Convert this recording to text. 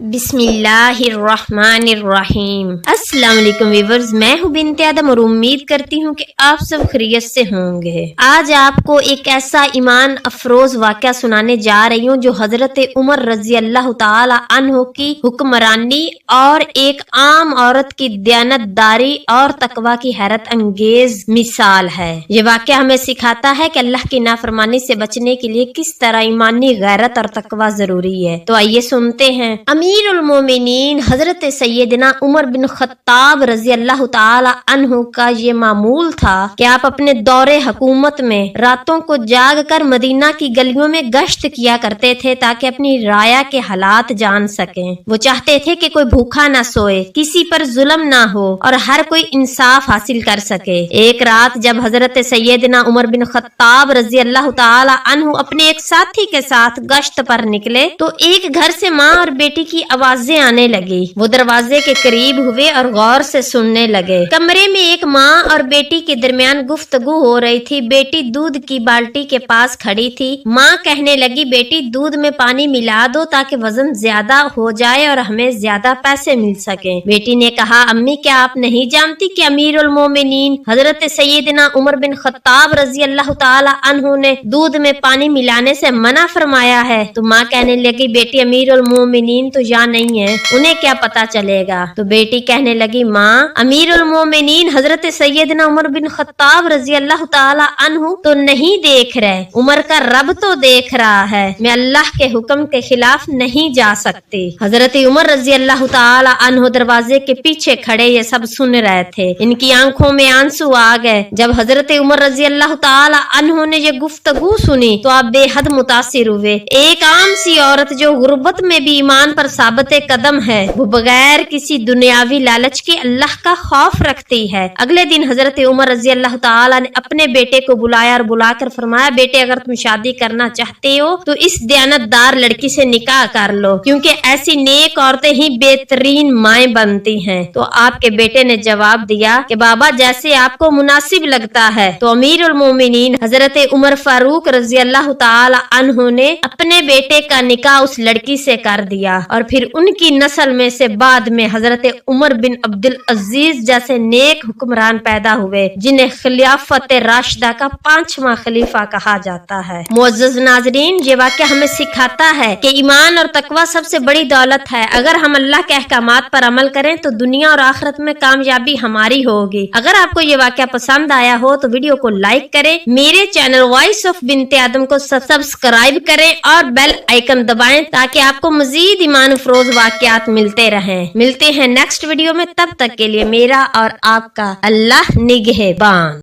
बिस्मिल्लाहिर्रहमानिर्रहीम। अस्सलाम वालेकुम व्यूअर्स, मैं हूँ बिन्त आदम और उम्मीद करती हूँ कि आप सब खैरियत से होंगे। आज आपको एक ऐसा ईमान अफरोज वाक़या सुनाने जा रही हूँ जो हजरत उमर रजी अल्लाह ताला अन्हु की हुक्मरानी और एक आम औरत की दयानतदारी और तकवा की हैरत अंगेज मिसाल है। ये वाक़या हमें सिखाता है कि अल्लाह की नाफरमानी से बचने के लिए किस तरह ईमानी गैरत और तकवा जरूरी है। तो आइए सुनते हैं। अमीरुल मोमिनीन हजरत सैयदना उमर बिन खत्ताब रजी अल्लाह ताला अन्हु का ये मामूल था कि आप अपने दौरे हुकूमत में रातों को जाग कर मदीना की गलियों में गश्त किया करते थे ताकि अपनी राया के हालात जान सकें। वो चाहते थे कि कोई भूखा ना सोए, किसी पर जुल्म ना हो और हर कोई इंसाफ हासिल कर सके। एक रात जब हजरत सैयदना उमर बिन खत्ताब रजी अल्लाह ताला अन्हु अपने एक साथी के साथ गश्त पर निकले तो एक घर से माँ और बेटी की आवाजें आने लगी। वो दरवाजे के करीब हुए और गौर से सुनने लगे। कमरे में एक माँ और बेटी के दरमियान गुफ्तगू हो रही थी। बेटी दूध की बाल्टी के पास खड़ी थी। माँ कहने लगी, बेटी दूध में पानी मिला दो ताकि वजन ज्यादा हो जाए और हमें ज्यादा पैसे मिल सके। बेटी ने कहा, अम्मी क्या आप नहीं जानती कि अमीरुल मोमिनीन हजरत सैयदना उमर बिन खत्ताब रजी अल्लाह ताला अन्हु ने दूध में पानी मिलाने से मना फरमाया है। तो माँ कहने लगी, बेटी अमीरुल मोमिनीन तो यहाँ नहीं है, उन्हें क्या पता चलेगा। तो बेटी कहने लगी, माँ अमीरुल मोमिनीन हजरत सैयदना उमर बिन खत्ताब रजी अल्लाह ताला अन्हु तो नहीं देख रहे, उमर का रब तो देख रहा है। मैं अल्लाह के हुक्म के खिलाफ नहीं जा सकती। हजरत उमर रजी अल्लाह ताला अन्हु दरवाजे के पीछे खड़े ये सब सुन रहे थे। इनकी आंखों में आंसू आ गए। जब हजरत उमर रजी अल्लाह ताला अन्हु ने ये गुफ्तगू सुनी तो आप बेहद मुतासिर हुए। एक आम सी औरत जो गुर्बत में भी ईमान पर साबित कदम है, वो बगैर किसी दुनियावी लालच के अल्लाह का खौफ रखती है। अगले दिन हजरत उमर रजी अल्लाह ताला ने अपने बेटे को बुलाया और बुलाकर फरमाया, बेटे अगर तुम शादी करना चाहते हो तो इस दयानतदार लड़की से निकाह कर लो, क्योंकि ऐसी नेक औरतें ही बेहतरीन माएँ बनती हैं। तो आपके बेटे ने जवाब दिया कि बाबा जैसे आपको मुनासिब लगता है। तो अमीरुल मोमिनीन हजरत उमर फारूक रजी अल्लाह ताला अन्हु ने अपने बेटे का निकाह उस लड़की से कर दिया और फिर उनकी नस्ल में से बाद में हजरत उमर बिन अब्दुल अजीज जैसे नेक हुक्मरान पैदा हुए, जिन्हें खिलाफत राशिदा का 5वां खलीफा कहा जाता है। मुअज़्ज़ज़ नाज़रीन, ये वाक़या हमें सिखाता है कि ईमान और तकवा सबसे बड़ी दौलत है। अगर हम अल्लाह के अहकामात पर अमल करें तो दुनिया और आखिरत में कामयाबी हमारी होगी। अगर आपको ये वाक़या पसंद आया हो तो वीडियो को लाइक करें, मेरे चैनल वॉइस ऑफ बिन्त आदम को सब्सक्राइब करें और बेल आइकन दबाएं ताकि आपको मजीद ईमान अफरोज वाक़यात मिलते रहें। मिलते हैं नेक्स्ट वीडियो में, तब तक के लिए मेरा और आपका अल्लाह निगहबान।